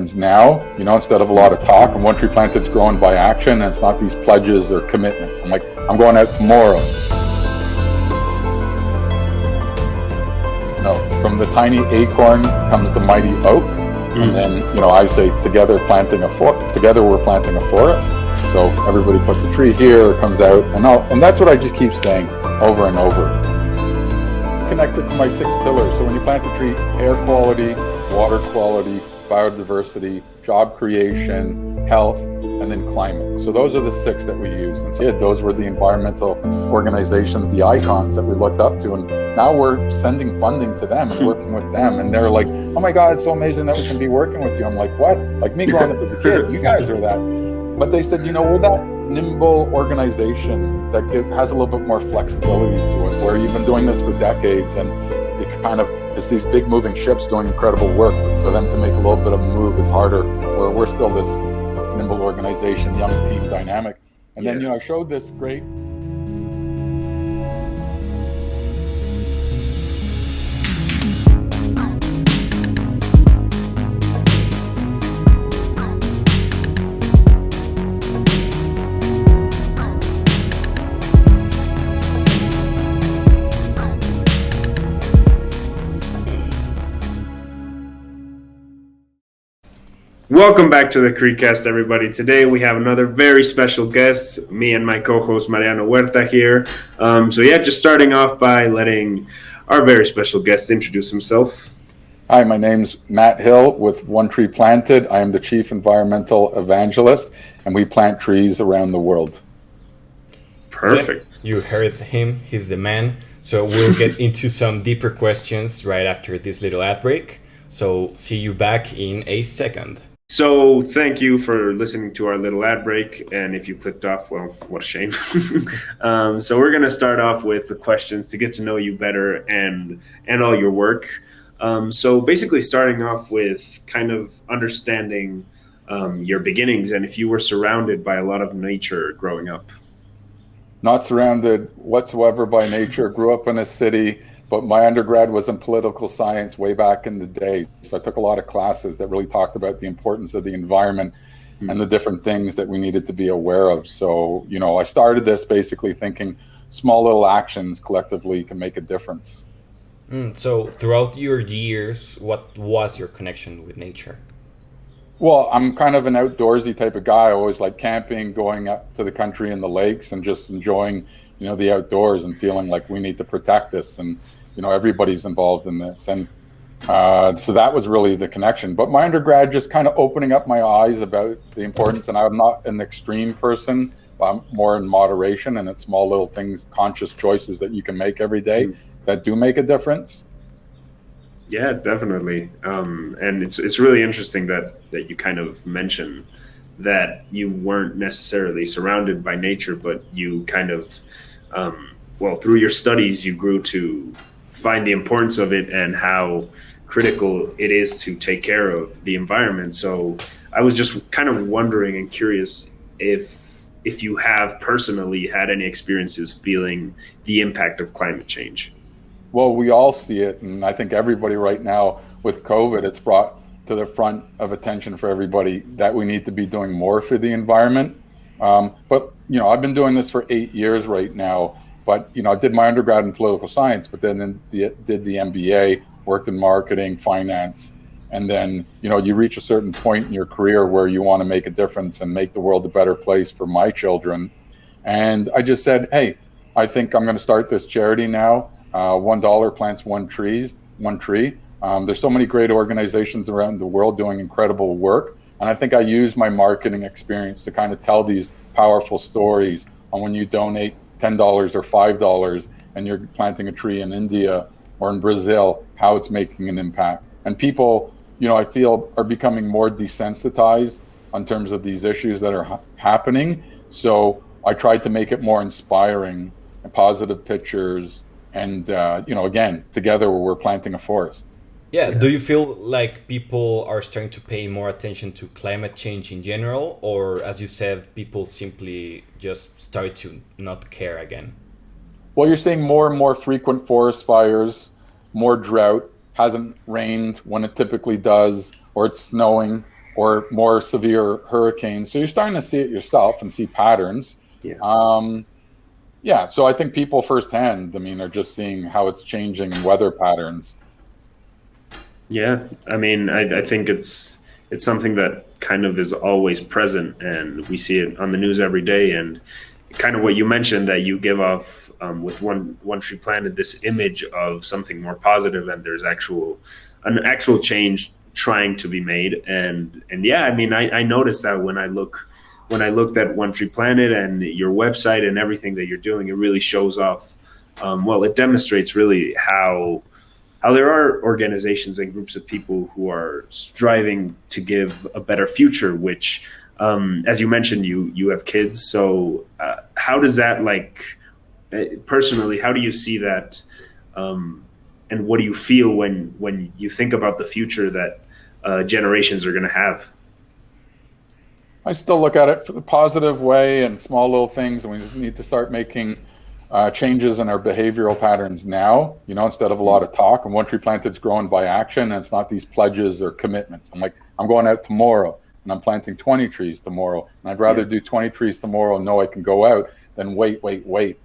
now, instead of a lot of talk. And One Tree Planted's growing by action, and it's not these pledges or commitments. I'm like, I'm going out tomorrow. No, from the tiny acorn comes the mighty oak. And then, I say together we're planting a forest. So everybody puts a tree here, comes out, and that's what I just keep saying over and over. Connected to my 6 pillars. So when you plant a tree, air quality, water quality, biodiversity, job creation, health, and then climate. So those are the 6 that we use. And so those were the environmental organizations, the icons that we looked up to. And now we're sending funding to them and working with them. And they're like, oh my God, it's so amazing that we can be working with you. I'm like, what? Like me growing up as a kid, you guys are that. But they said, we're that nimble organization that has a little bit more flexibility to it, where you've been doing this for decades, and it's these big moving ships doing incredible work. But for them to make a little bit of a move is harder, where we're still this nimble organization, young team dynamic. And then, I showed this great Welcome back to the Creekcast, everybody. Today we have another very special guest, me and my co-host Mariano Huerta here. Just starting off by letting our very special guest introduce himself. Hi, my name's Matt Hill with One Tree Planted. I am the Chief Environmental Evangelist, and we plant trees around the world. Perfect. You heard him. He's the man. So we'll get into some deeper questions right after this little ad break. So see you back in a second. So thank you for listening to our little ad break. And if you clicked off, well, what a shame. So we're going to start off with the questions to get to know you better and all your work. So basically starting off with kind of understanding your beginnings and if you were surrounded by a lot of nature growing up. Not surrounded whatsoever by nature. Grew up in a city. But my undergrad was in political science way back in the day. So I took a lot of classes that really talked about the importance of the environment and the different things that we needed to be aware of. So, I started this basically thinking small little actions collectively can make a difference. So throughout your years, what was your connection with nature? Well, I'm kind of an outdoorsy type of guy. I always like camping, going up to the country and the lakes and just enjoying, the outdoors and feeling like we need to protect this. And everybody's involved in this. And so that was really the connection. But my undergrad just kind of opening up my eyes about the importance. And I'm not an extreme person, but I'm more in moderation, and it's small little things, conscious choices that you can make every day that do make a difference. Yeah, definitely. And it's really interesting that you kind of mentioned that you weren't necessarily surrounded by nature, but you kind of, through your studies, you grew to find the importance of it and how critical it is to take care of the environment. So I was just kind of wondering and curious if you have personally had any experiences feeling the impact of climate change. Well, we all see it, and I think everybody right now with COVID, it's brought to the front of attention for everybody that we need to be doing more for the environment. But I've been doing this for 8 years right now. But, I did my undergrad in political science, but then did the MBA, worked in marketing, finance. And then, you reach a certain point in your career where you want to make a difference and make the world a better place for my children. And I just said, hey, I think I'm going to start this charity now. $1 plants one tree. There's so many great organizations around the world doing incredible work. And I think I use my marketing experience to kind of tell these powerful stories on when you donate $10 or $5 and you're planting a tree in India or in Brazil, how it's making an impact. And people, I feel are becoming more desensitized in terms of these issues that are happening. So I tried to make it more inspiring and positive pictures. And, again, together we're planting a forest. Yeah. Do you feel like people are starting to pay more attention to climate change in general? Or, as you said, people simply just start to not care again? Well, you're seeing more and more frequent forest fires, more drought, hasn't rained when it typically does, or it's snowing. or more severe hurricanes. So you're starting to see it yourself and see patterns. Yeah. Yeah, so I think people firsthand, I mean, are just seeing how it's changing in weather patterns. Yeah, I mean, I think it's something that kind of is always present, and we see it on the news every day. And kind of what you mentioned, that you give off with one tree planted, this image of something more positive, and there's an actual change trying to be made. And yeah, I mean, I noticed that when I looked at One Tree Planet and your website and everything that you're doing, it really shows off. Well, it demonstrates really how there are organizations and groups of people who are striving to give a better future, which, as you mentioned, you have kids. So how does that, like, personally, how do you see that, and what do you feel when you think about the future that generations are going to have? I still look at it for the positive way and small little things, and we just need to start making changes in our behavioral patterns now, instead of a lot of talk. And One Tree Planted's growing by action, and it's not these pledges or commitments. I'm like, I'm going out tomorrow and I'm planting 20 trees tomorrow, and I'd rather do 20 trees tomorrow and know I can go out than wait,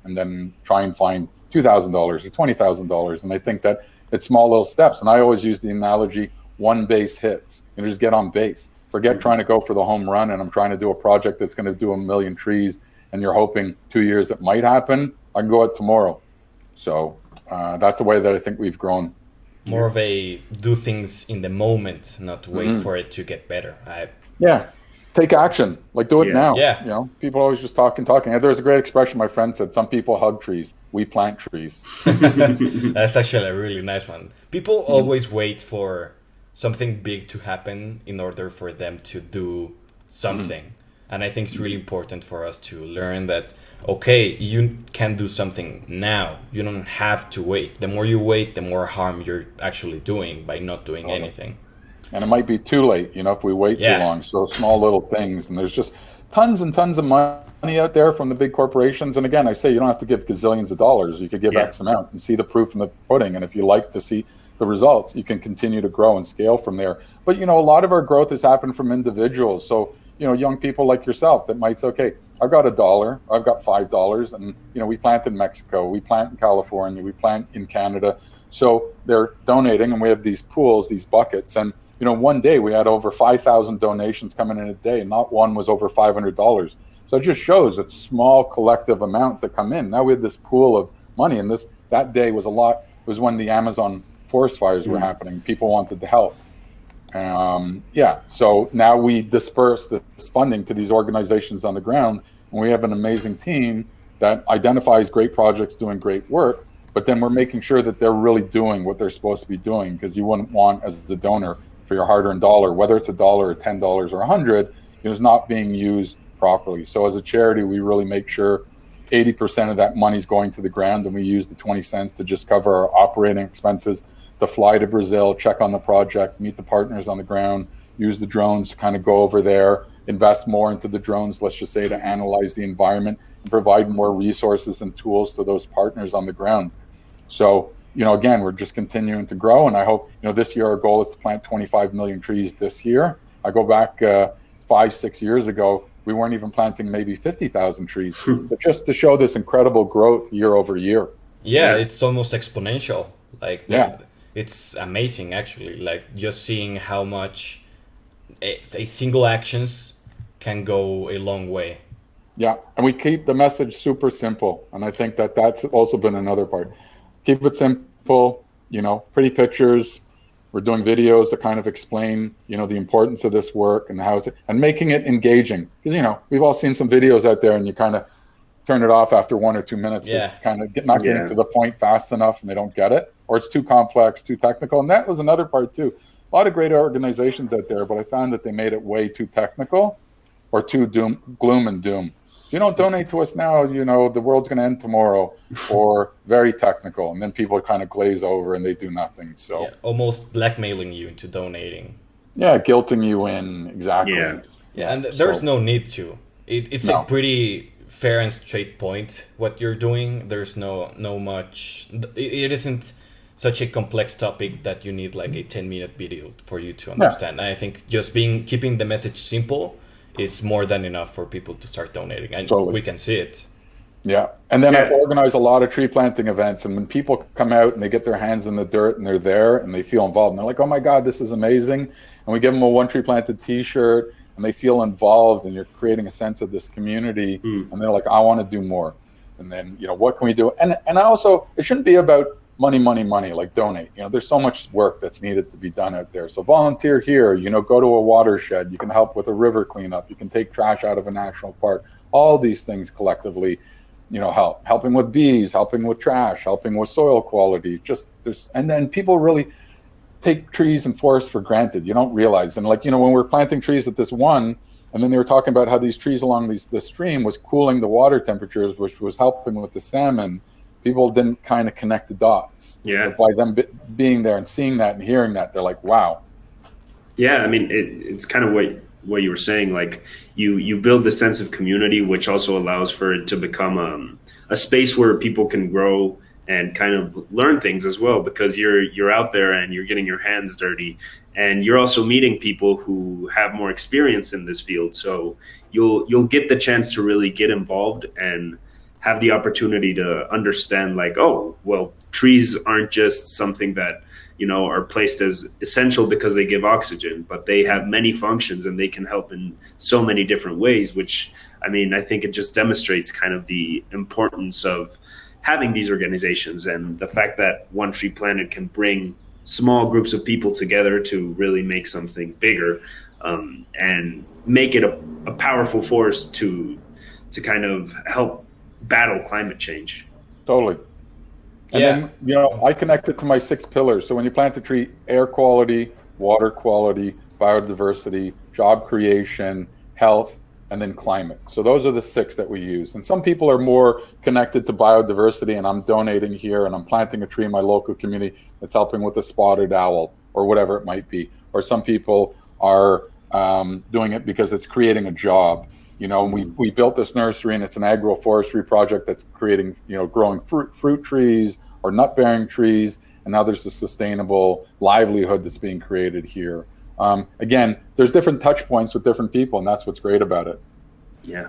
and then try and find $2,000 or $20,000. And I think that it's small little steps. And I always use the analogy, one base hits, and just get on base. Forget trying to go for the home run, and I'm trying to do a project that's going to do 1,000,000 trees, and you're hoping 2 years it might happen. I can go out tomorrow. So that's the way that I think we've grown. More of a do things in the moment, not wait for it to get better. Yeah, take action. Like, do it now. Yeah. People always just talking. And there's a great expression my friend said, some people hug trees, we plant trees. That's actually a really nice one. People always wait for something big to happen in order for them to do something. And I think it's really important for us to learn that, okay, you can do something now. You don't have to wait. The more you wait, the more harm you're actually doing by not doing anything. And it might be too late, if we wait too long. So small little things. And there's just tons and tons of money out there from the big corporations. And again, I say you don't have to give gazillions of dollars. You could give X amount and see the proof in the pudding. And if you like to see the results, you can continue to grow and scale from there. But, a lot of our growth has happened from individuals. So, young people like yourself that might say, okay, I've got $1, I've got $5, and, we plant in Mexico, we plant in California, we plant in Canada. So they're donating, and we have these pools, these buckets. And, one day we had over 5,000 donations coming in a day, and not one was over $500. So it just shows that small collective amounts that come in. Now we have this pool of money, and that day was it was when the Amazon forest fires were happening. People wanted to help. So now we disperse this funding to these organizations on the ground, and we have an amazing team that identifies great projects doing great work, but then we're making sure that they're really doing what they're supposed to be doing, because you wouldn't want, as a donor, for your hard-earned dollar, whether it's $1 or $10 or $100, it's not being used properly. So as a charity, we really make sure 80% of that money is going to the ground, and we use the 20 cents to just cover our operating expenses, to fly to Brazil, check on the project, meet the partners on the ground, use the drones to kind of go over there, invest more into the drones, let's just say, to analyze the environment and provide more resources and tools to those partners on the ground. So, again, we're just continuing to grow. And I hope, this year our goal is to plant 25 million trees this year. I go back 5-6 years ago, we weren't even planting maybe 50,000 trees. So just to show this incredible growth year over year. Yeah, it's almost exponential. It's amazing, actually. Like, just seeing how much a single actions can go a long way. Yeah, and we keep the message super simple. And I think that's also been another part. Keep it simple, pretty pictures. We're doing videos that kind of explain, the importance of this work and and making it engaging. Because, we've all seen some videos out there, and you kind of turn it off after 1 or 2 minutes because it's kind of not getting to the point fast enough, and they don't get it, or it's too complex, too technical. And that was another part too. A lot of great organizations out there, but I found that they made it way too technical or too gloom and doom. If you don't donate to us now, the world's going to end tomorrow, or very technical. And then people kind of glaze over and they do nothing. So almost blackmailing you into donating. Yeah, guilting you in. Exactly. Yeah. And there's no need to. It's a pretty fair and straight point what you're doing. There's no much. It isn't such a complex topic that you need like a 10-minute video for you to Yeah, understand. And I think just keeping the message simple is more than enough for people to start donating, and totally. we can see it. Yeah. And then I Yeah. organize a lot of tree planting events. And when people come out and they get their hands in the dirt and they're there and they feel involved, and they're like, oh my God, this is amazing. And we give them a One Tree Planted t-shirt and they feel involved, and you're creating a sense of this community. Mm. And they're like, I want to do more. And then, what can we do? And I also, it shouldn't be about money, money, money, like donate. There's so much work that's needed to be done out there. So volunteer here, go to a watershed. You can help with a river cleanup. You can take trash out of a national park. All these things collectively helping with bees, helping with trash, helping with soil quality. And then people really take trees and forests for granted. You don't realize. And when we're planting trees at this one, and then they were talking about how these trees along the stream was cooling the water temperatures, which was helping with the salmon. People didn't kind of connect the dots. Yeah. But by them being there and seeing that and hearing that, they're like, wow. Yeah, I mean, it's kind of what you were saying. Like you build a sense of community, which also allows for it to become a space where people can grow and kind of learn things as well, because you're out there and you're getting your hands dirty, and you're also meeting people who have more experience in this field. So you'll get the chance to really get involved and have the opportunity to understand, like, oh, well, trees aren't just something that are placed as essential because they give oxygen, but they have many functions and they can help in so many different ways, which, I mean, I think it just demonstrates kind of the importance of having these organizations, and the fact that One Tree Planted can bring small groups of people together to really make something bigger, and make it a powerful force to kind of help battle climate change. Totally. And Yeah. then, I connect it to my 6 pillars. So when you plant a tree, air quality, water quality, biodiversity, job creation, health, and then climate. So those are the 6 that we use. And some people are more connected to biodiversity, and I'm donating here and I'm planting a tree in my local community that's helping with a spotted owl or whatever it might be. Or some people are doing it because it's creating a job. We built this nursery, and it's an agroforestry project that's creating, growing fruit trees or nut-bearing trees. And now there's a sustainable livelihood that's being created here. Again, there's different touch points with different people, and that's what's great about it. Yeah.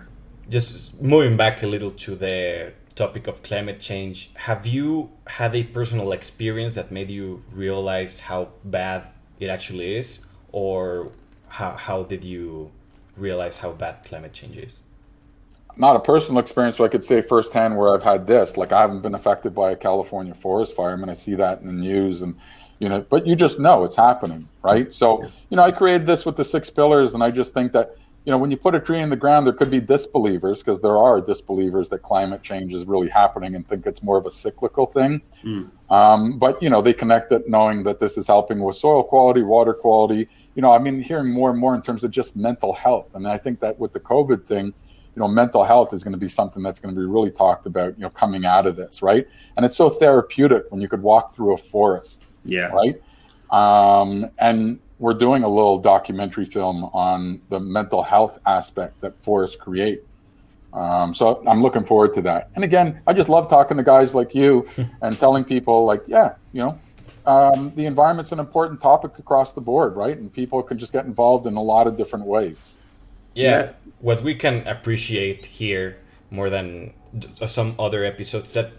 Just moving back a little to the topic of climate change, have you had a personal experience that made you realize how bad it actually is? Or how did you realize how bad climate change is? Not a personal experience, so I could say firsthand where I've had this. Like, I haven't been affected by a California forest fire. I mean, I see that in the news, and but you just know it's happening, right? So, I created this with the 6 pillars, and I just think that, when you put a tree in the ground, there could be disbelievers, because there are disbelievers that climate change is really happening and think it's more of a cyclical thing. But, they connect it knowing that this is helping with soil quality, water quality. I've been hearing more and more in terms of just mental health. And I think that with the COVID thing, mental health is going to be something that's going to be really talked about, coming out of this, right? And it's so therapeutic when you could walk through a forest. Yeah. Right. And we're doing a little documentary film on the mental health aspect that forests create. So I'm looking forward to that. And again, I just love talking to guys like you and telling people, like, the environment's an important topic across the board, right? And people can just get involved in a lot of different ways. Yeah. What we can appreciate here more than some other episodes, that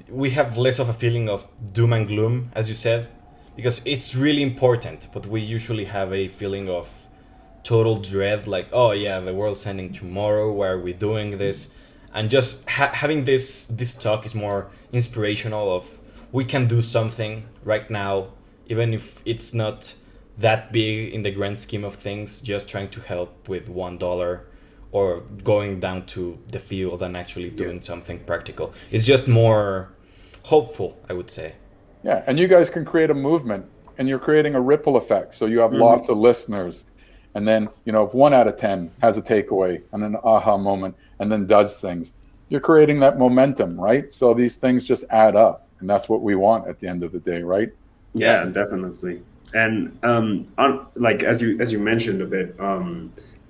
we have less of a feeling of doom and gloom, as you said, because it's really important, but we usually have a feeling of total dread, like, oh yeah, the world's ending tomorrow, why are we doing this? And just having this talk is more inspirational, of we can do something right now, even if it's not that big in the grand scheme of things, just trying to help with $1 or going down to the field and actually doing something practical. It's just more hopeful, I would say. Yeah, and you guys can create a movement, and you're creating a ripple effect. So you have lots of listeners, and then, if 1 out of 10 has a takeaway and an aha moment and then does things, you're creating that momentum, right? So these things just add up, and that's what we want at the end of the day, right? Yeah, definitely. And like as you mentioned a bit,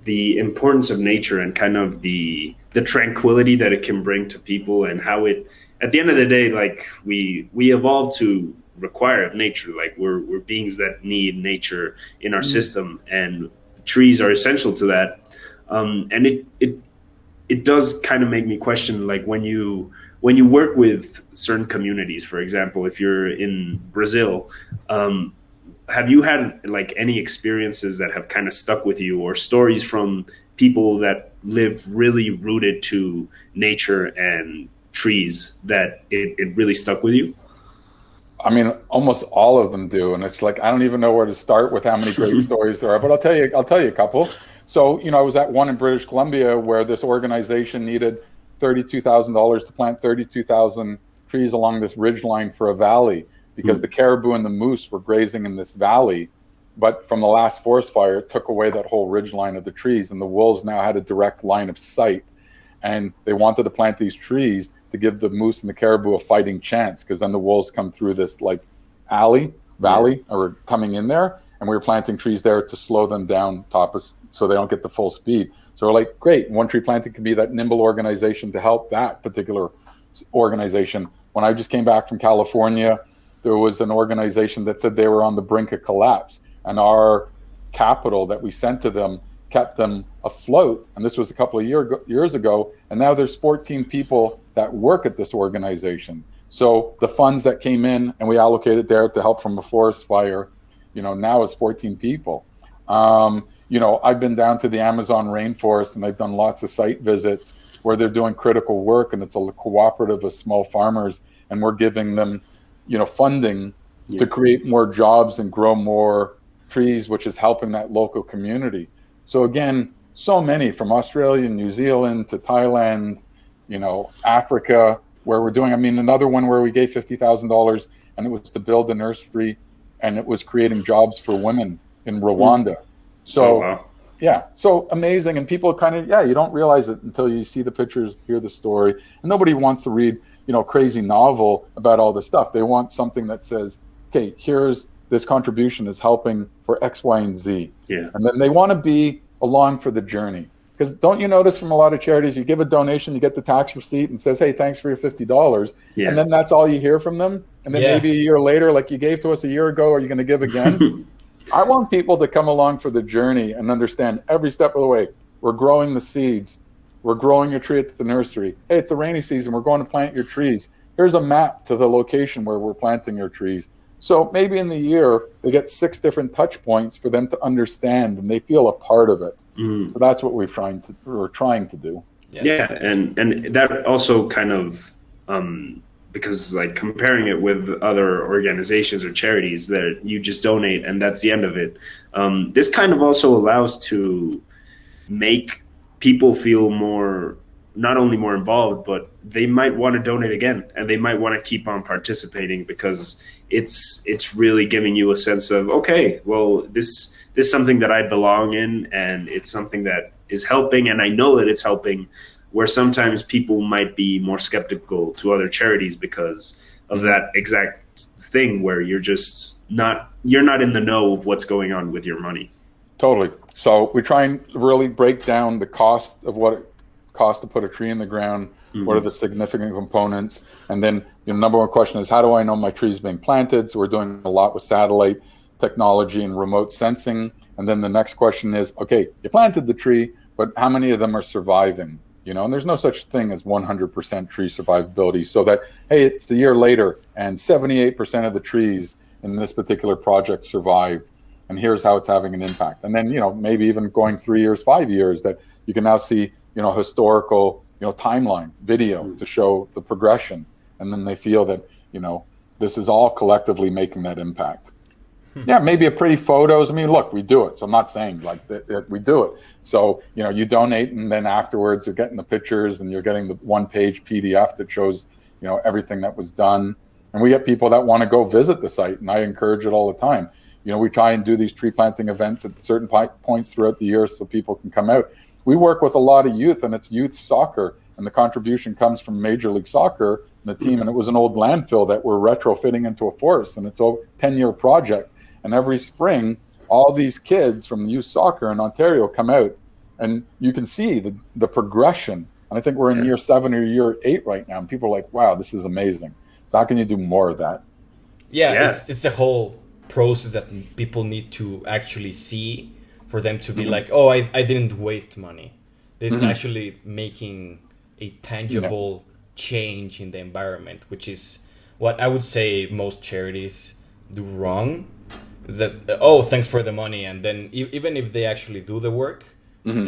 the importance of nature and kind of the tranquility that it can bring to people, and how it, at the end of the day, like we evolved to require of nature. Like we're beings that need nature in our system, and trees are essential to that. And it does kind of make me question, like when you work with certain communities, for example, if you're in Brazil, have you had like any experiences that have kind of stuck with you, or stories from people that live really rooted to nature and trees that it really stuck with you? I mean, almost all of them do, and it's like I don't even know where to start with how many great stories there are. But I'll tell you a couple. So, I was at one in British Columbia where this organization needed $32,000 to plant 32,000 trees along this ridge line for a valley because the caribou and the moose were grazing in this valley. But from the last forest fire, it took away that whole ridge line of the trees, and the wolves now had a direct line of sight. And they wanted to plant these trees to give the moose and the caribou a fighting chance, because then the wolves come through this like valley, or coming in there, and we were planting trees there to slow them down so they don't get the full speed. So we're like, great, one tree planting can be that nimble organization to help that particular organization. When I just came back from California, there was an organization that said they were on the brink of collapse, and our capital that we sent to them kept them afloat. And this was a couple of years ago, and now there's 14 people that work at this organization. So the funds that came in and we allocated there to help from a forest fire, now is 14 people. I've been down to the Amazon rainforest, and I've done lots of site visits where they're doing critical work, and it's a cooperative of small farmers, and we're giving them, funding to create more jobs and grow more trees, which is helping that local community. So again, so many, from Australia, New Zealand to Thailand, Africa, where we're doing, another one where we gave $50,000, and it was to build a nursery, and it was creating jobs for women in Rwanda. So, yeah, so amazing. And people kind of, you don't realize it until you see the pictures, hear the story. And nobody wants to read, crazy novel about all this stuff. They want something that says, okay, here's this contribution is helping for X, Y, and Z. Yeah. And then they want to be along for the journey. Because don't you notice from a lot of charities, you give a donation, you get the tax receipt and says, hey, thanks for your $50. Yeah. And then that's all you hear from them. And then maybe a year later, like you gave to us a year ago, are you going to give again? I want people to come along for the journey and understand every step of the way. We're growing the seeds. We're growing your tree at the nursery. Hey, it's the rainy season. We're going to plant your trees. Here's a map to the location where we're planting your trees. So maybe in the year, they get 6 different touch points for them to understand, and they feel a part of it. So that's what we're trying to do. Yeah, and that also kind of, because like comparing it with other organizations or charities that you just donate and that's the end of it, this kind of also allows to make people feel not only more involved, but they might want to donate again, and they might want to keep on participating, because it's really giving you a sense of, okay, well, this is something that I belong in, and it's something that is helping, and I know that it's helping, where sometimes people might be more skeptical to other charities because of that exact thing where you're not in the know of what's going on with your money. Totally. So we try and really break down the cost of what it costs to put a tree in the ground. What are the significant components? And then the number one question is, how do I know my tree is being planted? So we're doing a lot with satellite technology and remote sensing. And then the next question is, okay, you planted the tree, but how many of them are surviving? And there's no such thing as 100% tree survivability. So that, hey, it's a year later and 78% of the trees in this particular project survived. And here's how it's having an impact. And then, maybe even going 3 years, 5 years, that you can now see, historical, timeline video to show the progression. And then they feel that, this is all collectively making that impact. Yeah, maybe a pretty photos. Look, we do it. So I'm not saying like that we do it. So, you donate, and then afterwards you're getting the pictures and you're getting the 1-page PDF that shows, everything that was done. And we get people that want to go visit the site, and I encourage it all the time. We try and do these tree planting events at certain points throughout the year so people can come out. We work with a lot of youth, and it's youth soccer, and the contribution comes from Major League Soccer, the team, and it was an old landfill that we're retrofitting into a forest, and it's a 10-year project. And every spring, all these kids from youth soccer in Ontario come out, and you can see the progression. And I think we're in year 7 or year 8 right now, and people are like, wow, this is amazing. So how can you do more of that? Yeah, Yeah. it's a whole process that people need to actually see for them to be Mhm. like, oh, I didn't waste money. This is Mhm. actually making a Yeah. tangible change in the environment, which is what I would say most charities do wrong. Is that oh, thanks for the money, and then even if they actually do the work, Mhm.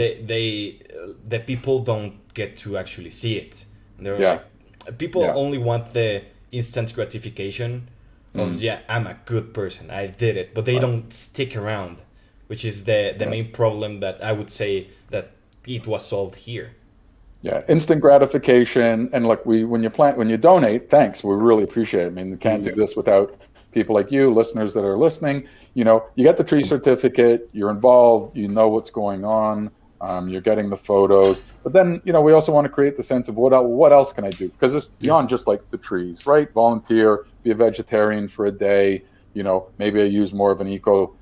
the people don't get to actually see it. And they're Yeah. like, people Yeah. only want the instant gratification of Mhm. yeah, I'm a good person, I did it, but they Right. don't stick around, which is the Right. main problem that I would say that it was solved here. Yeah, instant gratification. And look, when you donate, thanks. We really appreciate it. I mean, we can't do Mhm. this without people like you, listeners that are listening. You get the tree certificate, you're involved, you know what's going on, you're getting the photos. But then, we also want to create the sense of what else can I do? Because it's Yeah. beyond just like the trees, right? Volunteer, be a vegetarian for a day. Maybe I use more of an eco,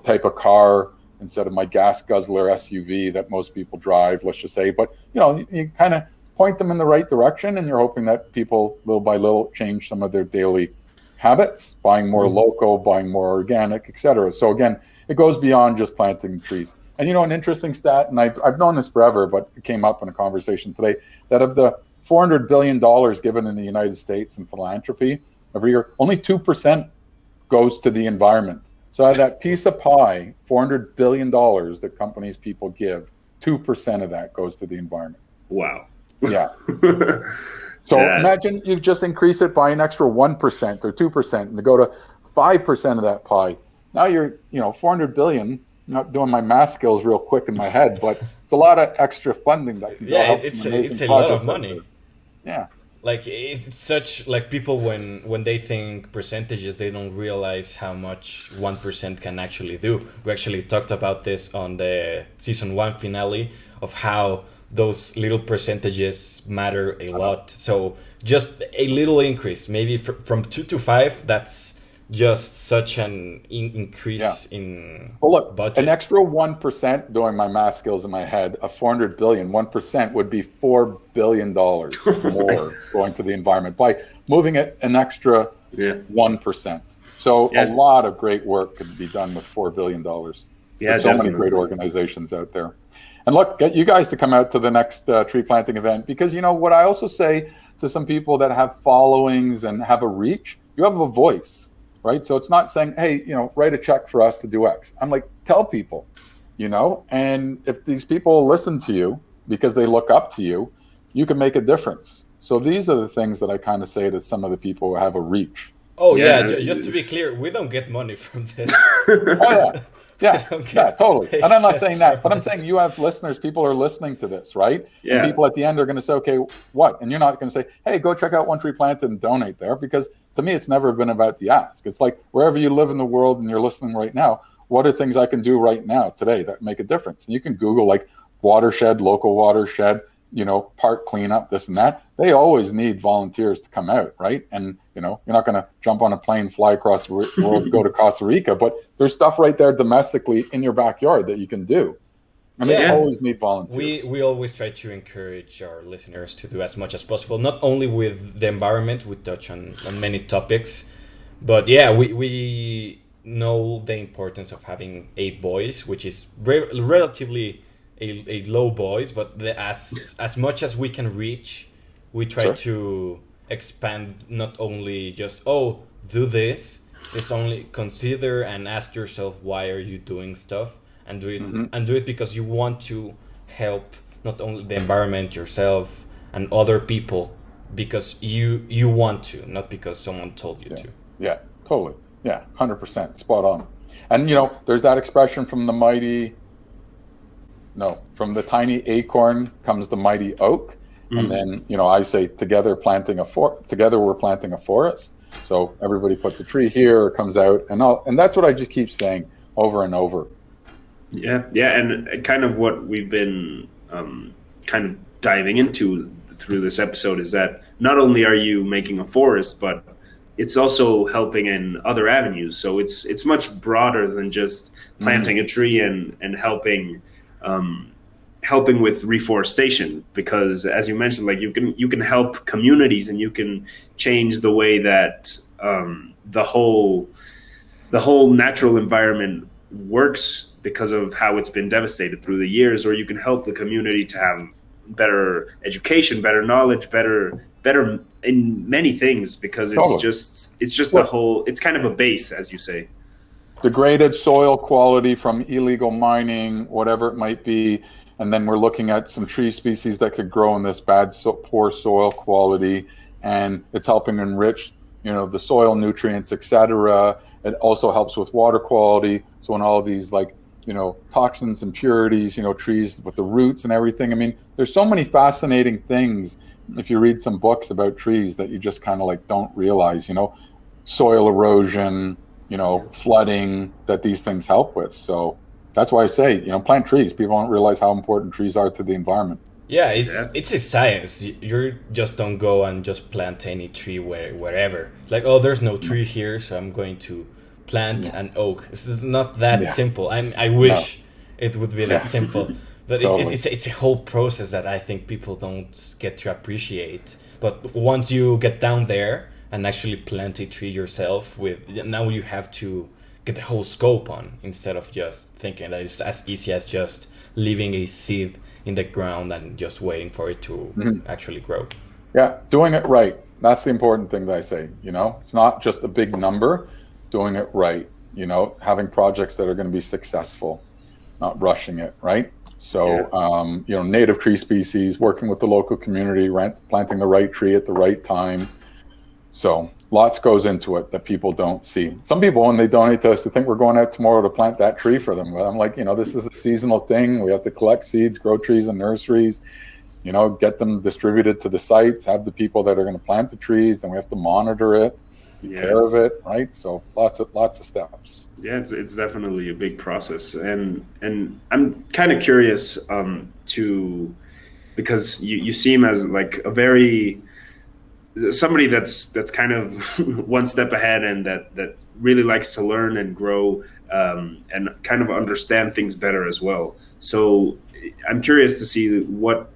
type of car instead of my gas guzzler SUV that most people drive, let's just say. But you kind of point them in the right direction, and you're hoping that people, little by little, change some of their daily habits, buying more Mhm. local, buying more organic, etc. So again, it goes beyond just planting trees. And an interesting stat, and I've known this forever, but it came up in a conversation today, that of the $400 billion given in the United States in philanthropy every year, only 2% goes to the environment. So out of that piece of pie, $400 billion that companies people give, 2% of that goes to the environment. Wow. Yeah. So That. imagine you just increase it by an extra 1% or 2% and to go to 5% of that pie. Now you're, 400 billion. I'm not doing my math skills real quick in my head, but it's a lot of extra funding that can go Yeah, help some it's amazing a lot of projects out there. money. Yeah. Like it's such like people when they think percentages, they don't realize how much 1% can actually do. We actually talked about this on the season 1 finale of how those little percentages matter a lot. So just a little increase, maybe from 2 to 5, that's just such an Yeah. increase in Well, look, an budget. extra 1%, doing my math skills in my head, of 400 billion, 1% would be $4 billion more going to the environment by moving it an extra Yeah. 1%. So a Yeah. lot of great work could be done with $4 billion. Yeah, There's so many great definitely. organizations out there. And look, get you guys to come out to the next tree planting event, because what I also say to some people that have followings and have a reach, you have a voice, right? So it's not saying, hey, write a check for us to do X. I'm like, tell people, and if these people listen to you because they look up to you, you can make a difference. So these are the things that I kind of say to some of the people who have a reach. Oh yeah, Yeah. just to be clear, we don't get money from this. Oh yeah, We yeah, don't yeah, get totally. a And I'm not cent saying that, from but I'm saying this. you have listeners. People are listening to this, right? And Yeah. people at the end are going to say, okay, what? And you're not going to say, hey, go check out One Tree Planted and donate there, because to me, it's never been about the ask. It's like wherever you live in the world and you're listening right now, what are things I can do right now today that make a difference? And you can Google like watershed, local watershed, park cleanup, this and that. They always need volunteers to come out, right? And you're not going to jump on a plane, fly across the world to go to Costa Rica, but there's stuff right there domestically in your backyard that you can do, and they Yeah, Yeah. always need we volunteers. we always try to encourage our listeners to do as much as possible, not only with the environment, we touch on many topics, but yeah, we know the importance of having a voice, which is relatively a low voice, but as much as we can reach, we try Sure. to expand, not only just oh, do this. It's only consider and ask yourself, why are you doing stuff, and do it, Hmm. because you want to help not only the environment, yourself and other people, because you want to, not because someone told you Yeah. to. Yeah. Totally. Yeah. 100%. Spot on. And there's that expression from the mighty. No, from the tiny acorn comes the mighty oak. And Mm. then, I say together we're planting a forest. So everybody puts a tree here, or comes out, and that's what I just keep saying over and over. Yeah, yeah, and kind of what we've been kind of diving into through this episode is that not only are you making a forest, but it's also helping in other avenues. So it's much broader than just Mm, planting a tree and um, helping with reforestation. Because as you mentioned, like you can help communities and you can change the way that the whole natural environment works because of how it's been devastated through the years, or you can help the community to have better education, better knowledge, better in many things, because it's Totally. just the Well, whole, it's kind of a base, as you say. degraded soil quality from illegal mining, whatever it might be. And then we're looking at some tree species that could grow in this poor soil quality, and it's helping enrich, the soil nutrients, etc. It also helps with water quality. So when all these toxins, impurities, trees with the roots and everything. I mean, there's so many fascinating things if you read some books about trees that you just kind of don't realize, soil erosion, flooding that these things help with. So that's why I say, plant trees. People don't realize how important trees are to the environment. Yeah, Yeah, it's a science. You just don't go and just plant any tree wherever. It's like, oh, there's no tree here, so I'm going to plant Yeah. an oak. This is not that Yeah. simple. I No. wish it would be Yeah. that simple, but Totally. it's a whole process that I think people don't get to appreciate. But once you get down there and actually plant a tree yourself, with now you have to get the whole scope on, instead of just thinking that it's as easy as just leaving a seed in the ground and just waiting for it to Mhm. actually grow. Yeah. Doing it right. That's the important thing that I say. It's not just a big number, doing it right, having projects that are going to be successful, not rushing it, right? yeah, So, native tree species, working with the local community, planting the right tree at the right time. So lots goes into it that people don't see. Some people, when they donate to us, they think we're going out tomorrow to plant that tree for them. But I'm like, this is a seasonal thing. We have to collect seeds, grow trees in nurseries, get them distributed to the sites, have the people that are going to plant the trees, and we have to monitor it, take yeah, care of it, right? So lots of steps. yeah. It's definitely a big process, and I'm kind of curious to, because you seem as like a very, somebody that's kind of one step ahead, and that really likes to learn and grow, and kind of understand things better as well. So I'm curious to see what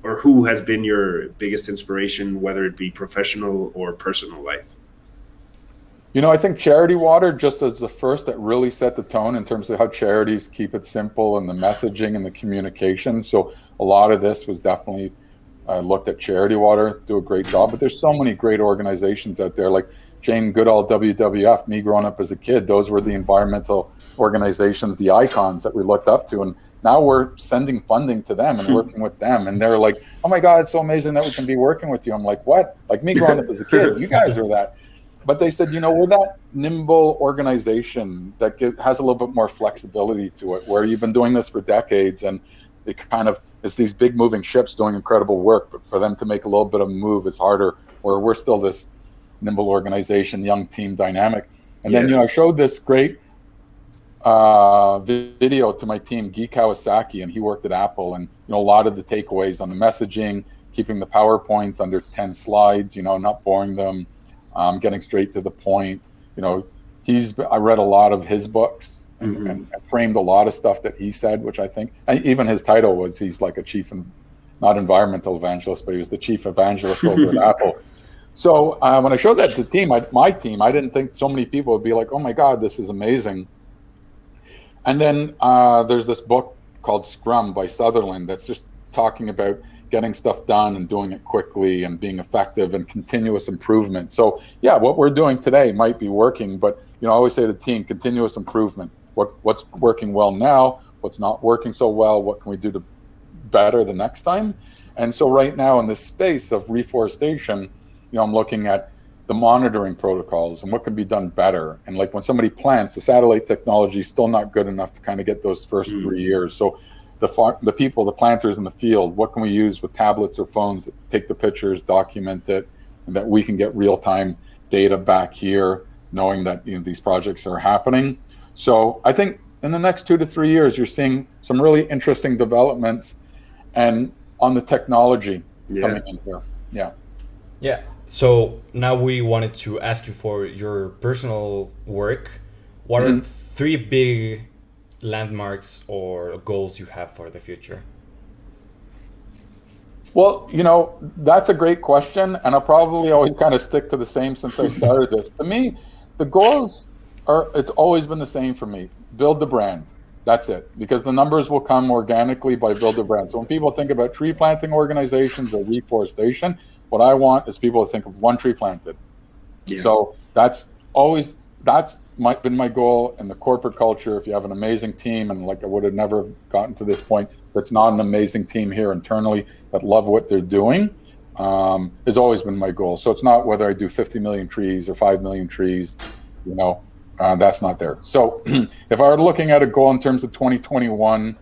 or who has been your biggest inspiration, whether it be professional or personal life. I think charity water just as the first that really set the tone in terms of how charities keep it simple and the messaging and the communication. So a lot of this was definitely looked at charity water, do a great job. But there's so many great organizations out there, like Jane Goodall, WWF. Me growing up as a kid, those were the environmental organizations, the icons that we looked up to. And now we're sending funding to them and working with them. And they're like, oh my God, it's so amazing that we can be working with you. I'm like, what? Like me growing up as a kid, you guys are that. But they said, we're that nimble organization that has a little bit more flexibility to it, where you've been doing this for decades, and it kind of it's these big moving ships doing incredible work, but for them to make a little bit of a move is harder, where we're still this nimble organization, young team dynamic. And then, Yeah. I showed this great video to my team, Guy Kawasaki, and he worked at Apple, and, a lot of the takeaways on the messaging, keeping the PowerPoints under 10 slides, not boring them, getting straight to the point. I read a lot of his books and framed a lot of stuff that he said, which I think, and even his title was, he's like a chief, not environmental evangelist, but he was the chief evangelist over at Apple. So when I showed that to the team, my team, I didn't think so many people would be like, oh my God, this is amazing. And then there's this book called Scrum by Sutherland that's just talking about getting stuff done and doing it quickly and being effective and continuous improvement. So yeah, what we're doing today might be working, but I always say to the team, continuous improvement. What's working well now? What's not working so well? What can we do to better the next time? And so right now in this space of reforestation, I'm looking at the monitoring protocols and what can be done better. And like when somebody plants, the satellite technology is still not good enough to kind of get those first 3 years. So the people, the planters in the field, what can we use with tablets or phones that take the pictures, document it, and that we can get real-time data back here, knowing that these projects are happening. So I think in the next 2 to 3 years, you're seeing some really interesting developments and on the technology coming in here. Yeah. Yeah. So now we wanted to ask you for your personal work. What are 3 big landmarks or goals you have for the future? Well, that's a great question, and I'll probably always kind of stick to the same since I started this. To me, the goals it's always been the same for me. Build the brand. That's it, because the numbers will come organically by build the brand. So when people think about tree planting organizations or reforestation, what I want is people to think of one tree planted. Yeah. So that's been my goal in the corporate culture. If you have an amazing team, and like I would have never gotten to this point, that's not an amazing team here internally that love what they're doing, has always been my goal. So it's not whether I do 50 million trees or 5 million trees, that's not there. So if I were looking at a goal in terms of 2021,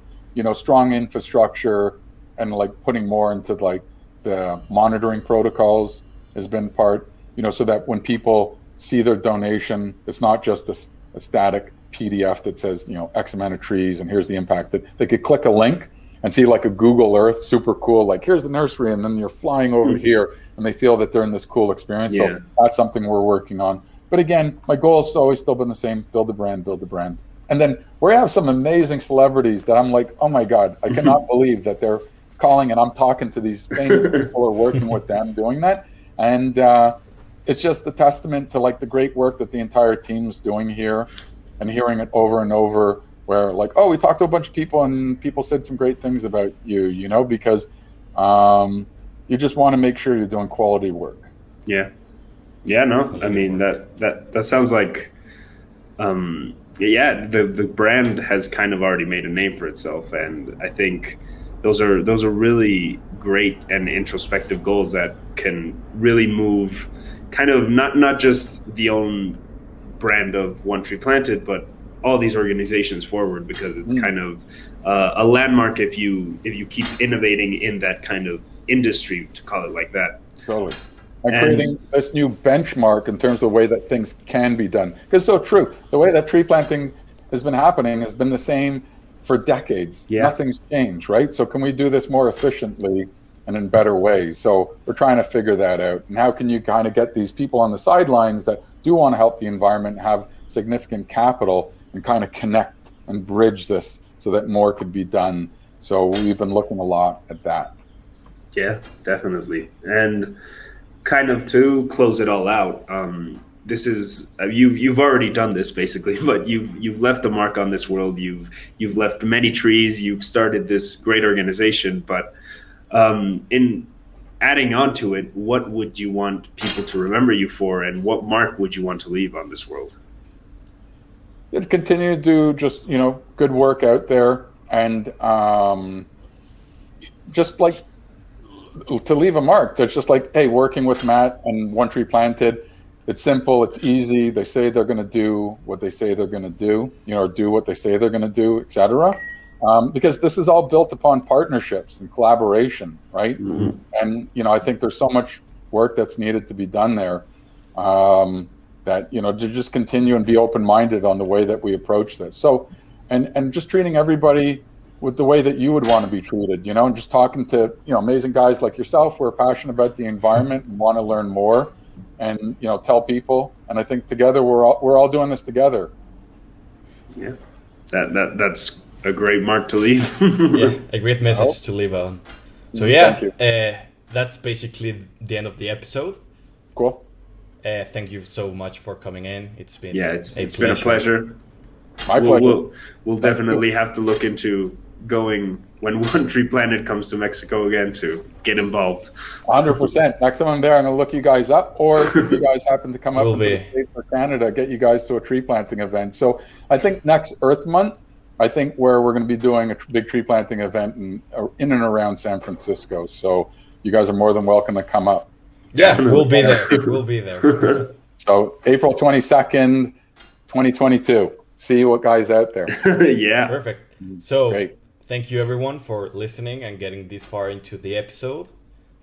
strong infrastructure and like putting more into like the monitoring protocols has been part, so that when people see their donation, it's not just a static PDF that says, X amount of trees and here's the impact. That they could click a link and see like a Google Earth, super cool, like here's the nursery, and then you're flying over here and they feel that they're in this cool experience. Yeah. So that's something we're working on. But again, my goal has always still been the same: build the brand, build the brand. And then we have some amazing celebrities that I'm like, oh my God, I cannot believe that they're calling and I'm talking to these famous people, are working with them doing that. And it's just a testament to like the great work that the entire team's doing here, and hearing it over and over where like, oh, we talked to a bunch of people and people said some great things about you, because you just want to make sure you're doing quality work. Yeah. Yeah, no, I mean, that sounds like, the brand has kind of already made a name for itself. And I think those are really great and introspective goals that can really move kind of not just the own brand of One Tree Planted, but all these organizations forward, because it's kind of a landmark if you keep innovating in that kind of industry, to call it like that. Totally. And creating this new benchmark in terms of the way that things can be done. Because it's so true. The way that tree planting has been happening has been the same for decades. Yeah. Nothing's changed, right? So can we do this more efficiently and in better ways? So we're trying to figure that out. And how can you kind of get these people on the sidelines that do want to help the environment, have significant capital, and kind of connect and bridge this so that more could be done? So we've been looking a lot at that. Yeah, definitely. And kind of to close it all out, this is you've already done this basically, but you've left a mark on this world. You've left many trees. You've started this great organization, but in adding on to it, what would you want people to remember you for, and what mark would you want to leave on this world? You'd continue to do just good work out there, and just like to leave a mark. That's just like, hey, working with Matt and One Tree Planted, it's simple, it's easy. They say they're going to do what they say they're going to do, or do what they say they're going to do, etc. Because this is all built upon partnerships and collaboration, right? Mm-hmm. And I think there's so much work that's needed to be done there, that to just continue and be open-minded on the way that we approach this. So, and just treating everybody with the way that you would want to be treated, and just talking to, amazing guys like yourself who are passionate about the environment and want to learn more, and, tell people. And I think together we're all doing this together. Yeah, that's a great mark to leave. Yeah, a great message to leave on. So that's basically the end of the episode. Cool. Thank you so much for coming in. It's been it's been a pleasure. My pleasure. We'll definitely have to look into going when One Tree Planted comes to Mexico again to get involved. 100%. Next time I'm there, I'm going to look you guys up, or if you guys happen to come up into the States or Canada, get you guys to a tree planting event. So I think next Earth Month, where we're going to be doing a big tree planting event in and around San Francisco. So you guys are more than welcome to come up. Yeah, we'll be there. We'll be there. So April 22nd, 2022. See what guys out there. Yeah. Perfect. So great. Thank you everyone for listening and getting this far into the episode.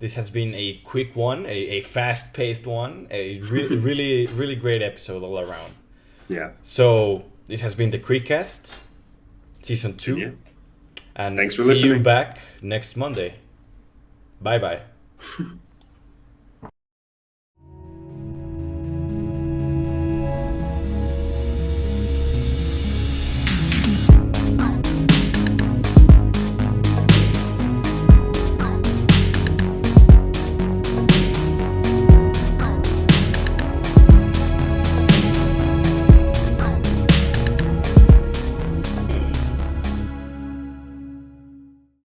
This has been a quick one, a fast-paced one, a really, really great episode all around. Yeah. So this has been the Creekcast, Season 2. Yeah. And thanks for listening. See you back next Monday. Bye-bye.